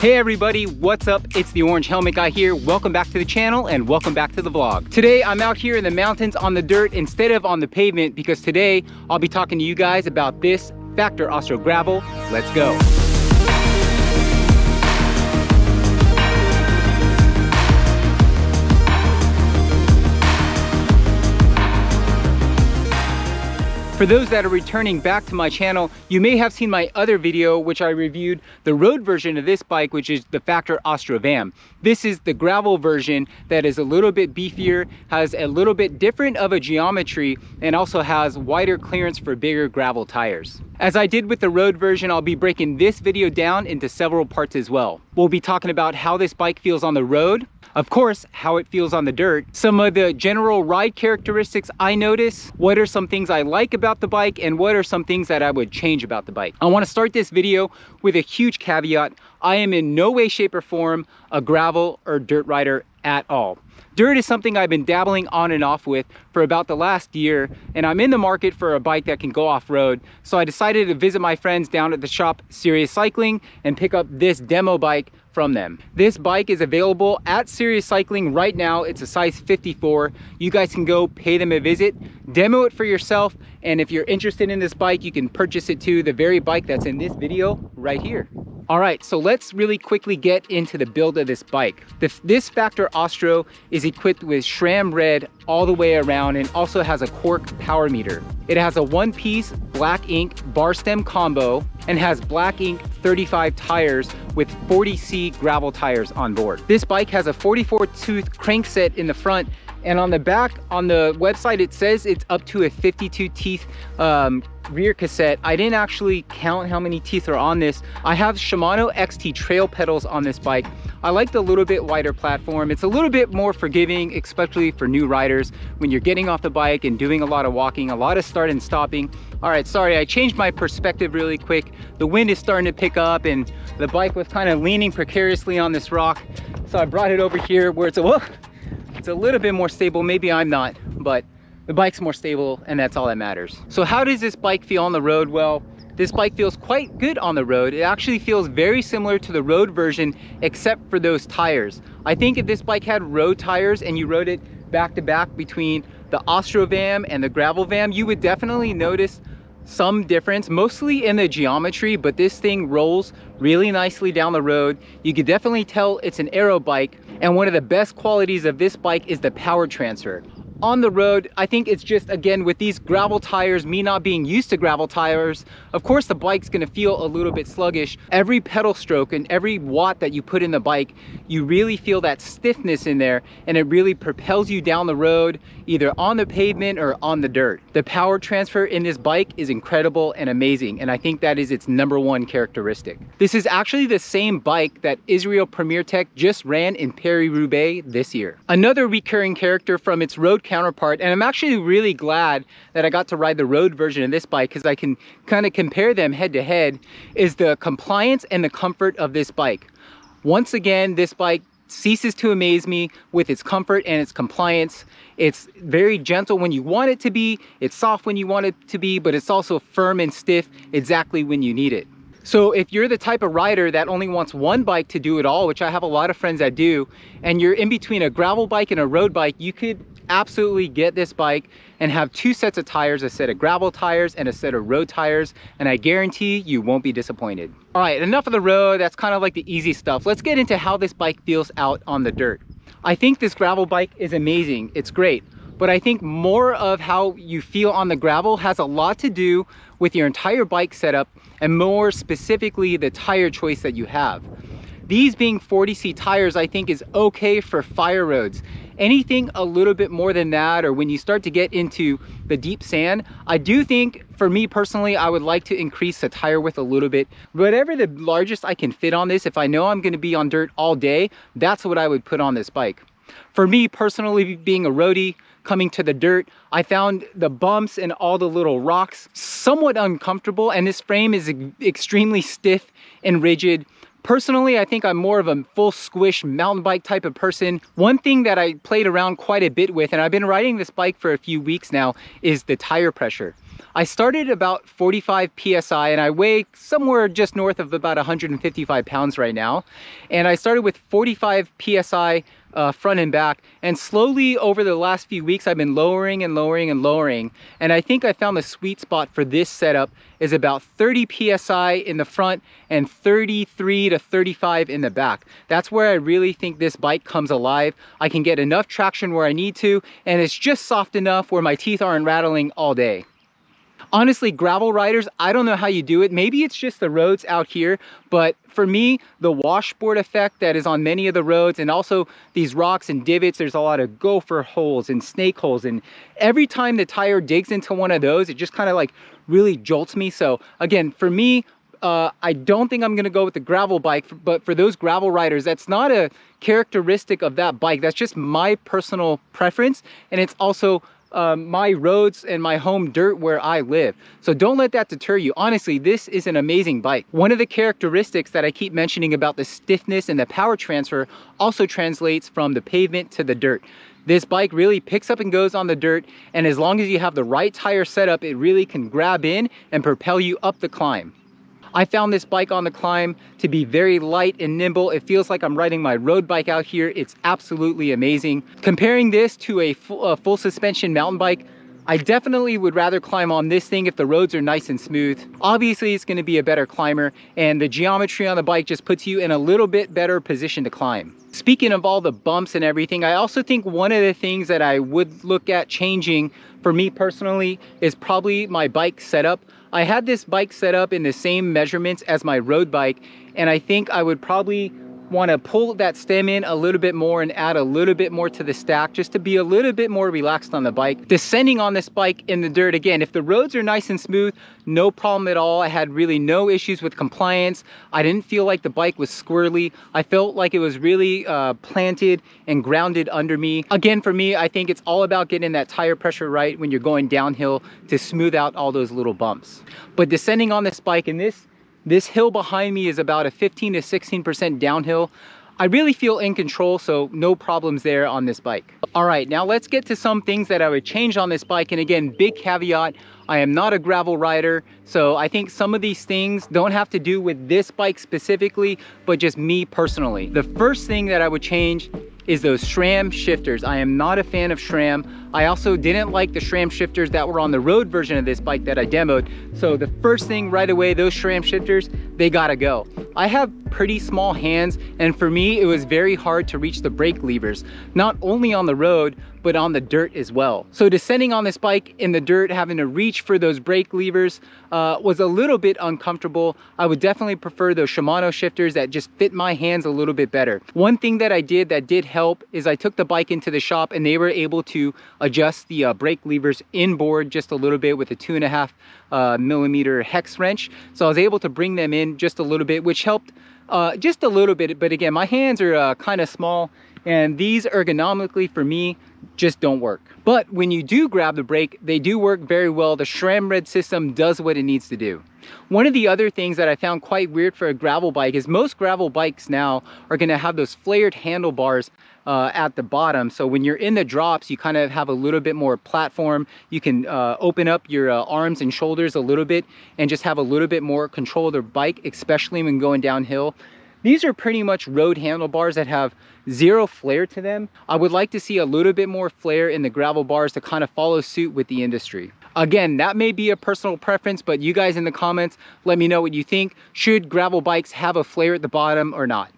Hey everybody, what's up? It's the Orange Helmet Guy here. Welcome back to the channel and welcome back to the vlog. Today I'm out here in the mountains on the dirt instead of on the pavement because today I'll be talking to you guys about this Factor Ostro Gravel. Let's go. For those that are returning back to my channel, you may have seen my other video which I reviewed the road version of this bike, which is the Factor Ostro Vam. This is the gravel version that is a little bit beefier, has a little bit different of a geometry, and also has wider clearance for bigger gravel tires. As I did with the road version, I'll be breaking this video down into several parts as well. We'll be talking about how this bike feels on the road, of course, how it feels on the dirt, some of the general ride characteristics I notice, what are some things I like about the bike, and what are some things that I would change about the bike. I want to start this video with a huge caveat. I am in no way, shape, or form a gravel or dirt rider at all. Dirt is something I've been dabbling on and off with for about the last year, and I'm in the market for a bike that can go off-road. So I decided to visit my friends down at the shop Serious Cycling and pick up this demo bike from them. This bike is available at Serious Cycling right now. It's a size 54. You guys can go pay them a visit, demo it for yourself, and if you're interested in this bike, you can purchase it too, the very bike that's in this video right here. All right, so let's really quickly get into the build of this bike. This Factor Ostro is equipped with SRAM red all the way around and also has a Quark power meter. It has a one-piece black ink bar stem combo and has black ink 35 tires with 40C gravel tires on board. This bike has a 44 tooth crankset in the front, and on the back on the website it says it's up to a 52 teeth rear cassette. I didn't actually count how many teeth are on this. I have Shimano XT trail pedals on this bike. I like the little bit wider platform. It's a little bit more forgiving, especially for new riders when you're getting off the bike and doing a lot of walking, a lot of start and stopping. All right, sorry, I changed my perspective really quick. The wind is starting to pick up and the bike was kind of leaning precariously on this rock. So I brought it over here where it's a little bit more stable. Maybe I'm not, but the bike's more stable and that's all that matters. So how does this bike feel on the road? Well, this bike feels quite good on the road. It actually feels very similar to the road version, except for those tires. I think if this bike had road tires and you rode it back to back between the Ostro Vam and the Gravel Vam, you would definitely notice some difference, mostly in the geometry, but this thing rolls really nicely down the road. You could definitely tell it's an aero bike, and one of the best qualities of this bike is the power transfer. On the road, I think it's just, again, with these gravel tires, me not being used to gravel tires, of course the bike's gonna feel a little bit sluggish. Every pedal stroke and every watt that you put in the bike, you really feel that stiffness in there, and it really propels you down the road, either on the pavement or on the dirt. The power transfer in this bike is incredible and amazing, and I think that is its #1 characteristic. This is actually the same bike that Israel Premier Tech just ran in Paris-Roubaix this year. Another recurring character from its road counterpart, and I'm actually really glad that I got to ride the road version of this bike because I can kind of compare them head to head, is the compliance and the comfort of this bike. Once again, this bike ceases to amaze me with its comfort and its compliance. It's very gentle when you want it to be, it's soft when you want it to be, but it's also firm and stiff exactly when you need it. So if you're the type of rider that only wants one bike to do it all, which I have a lot of friends that do, and you're in between a gravel bike and a road bike, you could absolutely get this bike and have 2 sets of tires, a set of gravel tires and a set of road tires, and I guarantee you won't be disappointed. All right, enough of the road. That's kind of like the easy stuff. Let's get into how this bike feels out on the dirt. I think this gravel bike is amazing. It's great. But I think more of how you feel on the gravel has a lot to do with your entire bike setup, and more specifically the tire choice that you have. These being 40C tires, I think is okay for fire roads. Anything a little bit more than that, or when you start to get into the deep sand, I do think, for me personally, I would like to increase the tire width a little bit. Whatever the largest I can fit on this, if I know I'm gonna be on dirt all day, that's what I would put on this bike. For me personally, being a roadie, coming to the dirt, I found the bumps and all the little rocks somewhat uncomfortable, and this frame is extremely stiff and rigid. Personally, I think I'm more of a full squish mountain bike type of person. One thing that I played around quite a bit with, and I've been riding this bike for a few weeks now, is the tire pressure. I started about 45 PSI and I weigh somewhere just north of about 155 pounds right now. And I started with 45 PSI front and back, and slowly over the last few weeks I've been lowering and lowering and lowering, and I think I found the sweet spot for this setup is about 30 PSI in the front and 33 to 35 in the back. That's where I really think this bike comes alive. I can get enough traction where I need to, and it's just soft enough where my teeth aren't rattling all day. Honestly, gravel riders, I don't know how you do it. Maybe it's just the roads out here, but for me, the washboard effect that is on many of the roads, and also these rocks and divots, there's a lot of gopher holes and snake holes, and every time the tire digs into one of those, it just kind of like really jolts me. So again, for me, I don't think I'm gonna go with the gravel bike, but for those gravel riders, that's not a characteristic of that bike. That's just my personal preference, and it's also my roads and my home dirt where I live. So don't let that deter you. Honestly, this is an amazing bike. One of the characteristics that I keep mentioning about the stiffness and the power transfer also translates from the pavement to the dirt. This bike really picks up and goes on the dirt, and as long as you have the right tire setup, it really can grab in and propel you up the climb. I found this bike on the climb to be very light and nimble. It feels like I'm riding my road bike out here. It's absolutely amazing. Comparing this to a full suspension mountain bike, I definitely would rather climb on this thing if the roads are nice and smooth. Obviously, it's gonna be a better climber, and the geometry on the bike just puts you in a little bit better position to climb. Speaking of all the bumps and everything, I also think one of the things that I would look at changing for me personally is probably my bike setup. I had this bike set up in the same measurements as my road bike, and I think I would probably want to pull that stem in a little bit more and add a little bit more to the stack just to be a little bit more relaxed on the bike. Descending on this bike in the dirt, again, if the roads are nice and smooth, no problem at all. I had really no issues with compliance. I didn't feel like the bike was squirrely. I felt like it was really planted and grounded under me. Again, for me, I think it's all about getting that tire pressure right when you're going downhill to smooth out all those little bumps. But descending on this bike, and this hill behind me is about a 15 to 16% downhill. I really feel in control, so no problems there on this bike. All right, now let's get to some things that I would change on this bike. And again, big caveat, I am not a gravel rider, so I think some of these things don't have to do with this bike specifically, but just me personally. The first thing that I would change is those SRAM shifters. I am not a fan of SRAM. I also didn't like the SRAM shifters that were on the road version of this bike that I demoed. So the first thing right away, those SRAM shifters, they gotta go. I have pretty small hands, and for me, it was very hard to reach the brake levers, not only on the road, but on the dirt as well. So descending on this bike in the dirt, having to reach for those brake levers was a little bit uncomfortable. I would definitely prefer those Shimano shifters that just fit my hands a little bit better. One thing that I did that did help is I took the bike into the shop and they were able to adjust the brake levers inboard just a little bit with a 2.5 millimeter hex wrench. So I was able to bring them in just a little bit, which helped just a little bit. But again, my hands are kind of small, and these ergonomically for me just don't work. But when you do grab the brake, they do work very well. The SRAM red system does what it needs to do. One of the other things that I found quite weird for a gravel bike is most gravel bikes now are going to have those flared handlebars at the bottom. So when you're in the drops, you kind of have a little bit more platform. You can open up your arms and shoulders a little bit and just have a little bit more control of the bike, especially when going downhill. These are pretty much road handlebars that have zero flare to them. I would like to see a little bit more flare in the gravel bars to kind of follow suit with the industry. Again, that may be a personal preference, but you guys in the comments, let me know what you think. Should gravel bikes have a flare at the bottom or not?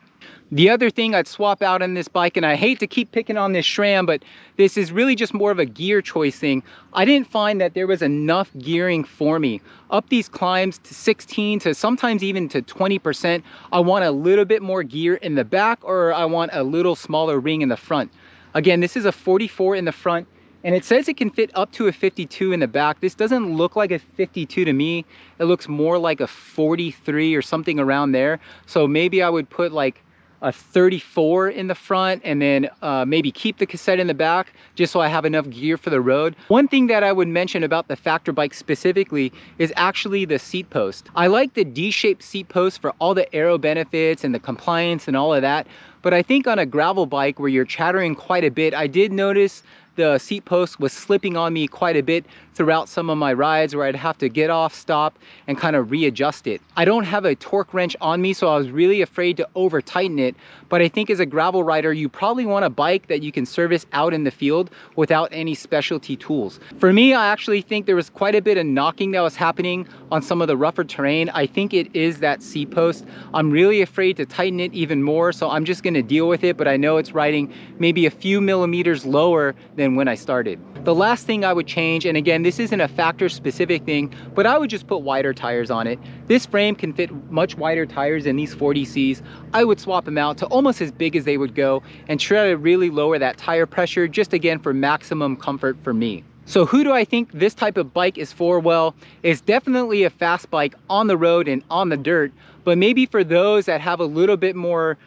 The other thing I'd swap out on this bike, and I hate to keep picking on this SRAM, but this is really just more of a gear choice thing. I didn't find that there was enough gearing for me. Up these climbs to 16 to sometimes even to 20%, I want a little bit more gear in the back, or I want a little smaller ring in the front. Again, this is a 44 in the front, and it says it can fit up to a 52 in the back. This doesn't look like a 52 to me. It looks more like a 43 or something around there. So maybe I would put like a 34 in the front, and then maybe keep the cassette in the back just so I have enough gear for the road. One thing that I would mention about the Factor bike specifically is actually the seat post. I like the D-shaped seat post for all the aero benefits and the compliance and all of that. But I think on a gravel bike where you're chattering quite a bit, I did notice the seat post was slipping on me quite a bit throughout some of my rides where I'd have to get off, stop, and kind of readjust it. I don't have a torque wrench on me, so I was really afraid to over tighten it, but I think as a gravel rider, you probably want a bike that you can service out in the field without any specialty tools. For me, I actually think there was quite a bit of knocking that was happening on some of the rougher terrain. I think it is that seat post. I'm really afraid to tighten it even more, so I'm just gonna deal with it, but I know it's riding maybe a few millimeters lower than when I started. The last thing I would change, and again, this isn't a Factor specific thing, but I would just put wider tires on it. This frame can fit much wider tires than these 40Cs. I would swap them out to almost as big as they would go and try to really lower that tire pressure, just again for maximum comfort for me. So who do I think this type of bike is for? Well, it's definitely a fast bike on the road and on the dirt, but maybe for those that have a little bit more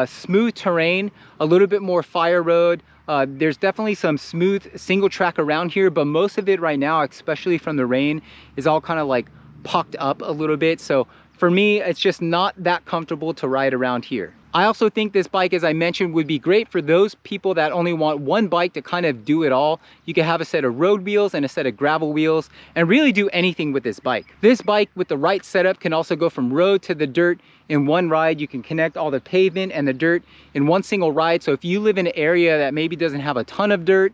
smooth terrain, a little bit more fire road. There's definitely some smooth single track around here, but most of it right now, especially from the rain, is all kind of like pucked up a little bit. So for me, it's just not that comfortable to ride around here. I also think this bike, as I mentioned, would be great for those people that only want one bike to kind of do it all. You can have a set of road wheels and a set of gravel wheels and really do anything with this bike. This bike with the right setup can also go from road to the dirt in one ride. You can connect all the pavement and the dirt in one single ride. So if you live in an area that maybe doesn't have a ton of dirt,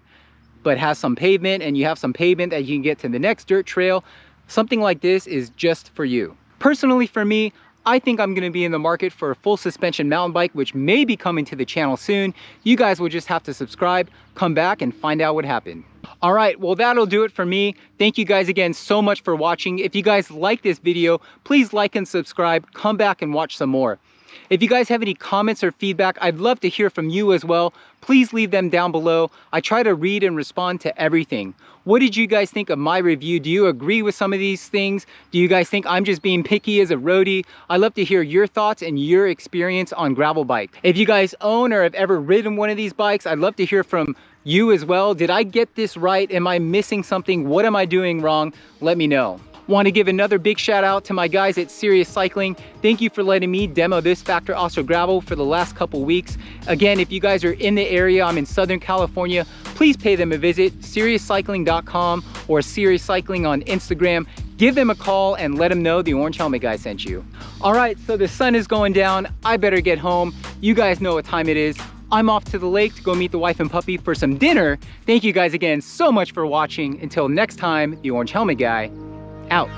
but has some pavement, and you have some pavement that you can get to the next dirt trail, something like this is just for you. Personally, for me, I think I'm going to be in the market for a full suspension mountain bike, which may be coming to the channel soon. You guys will just have to subscribe, come back, and find out what happened. All right, well, that'll do it for me. Thank you guys again so much for watching. If you guys like this video, please like and subscribe. Come back and watch some more. If you guys have any comments or feedback, I'd love to hear from you as well. Please leave them down below. I try to read and respond to everything. What did you guys think of my review? Do you agree with some of these things? Do you guys think I'm just being picky as a roadie? I'd love to hear your thoughts and your experience on gravel bike. If you guys own or have ever ridden one of these bikes, I'd love to hear from you as well. Did I get this right? Am I missing something? What am I doing wrong? Let me know. Want to give another big shout out to my guys at Serious Cycling. Thank you for letting me demo this Factor Ostro Gravel for the last couple weeks. Again, if you guys are in the area, I'm in Southern California, please pay them a visit, seriouscycling.com or Serious Cycling on Instagram. Give them a call and let them know the Orange Helmet guy sent you. All right, so the sun is going down. I better get home. You guys know what time it is. I'm off to the lake to go meet the wife and puppy for some dinner. Thank you guys again so much for watching. Until next time, the Orange Helmet guy out.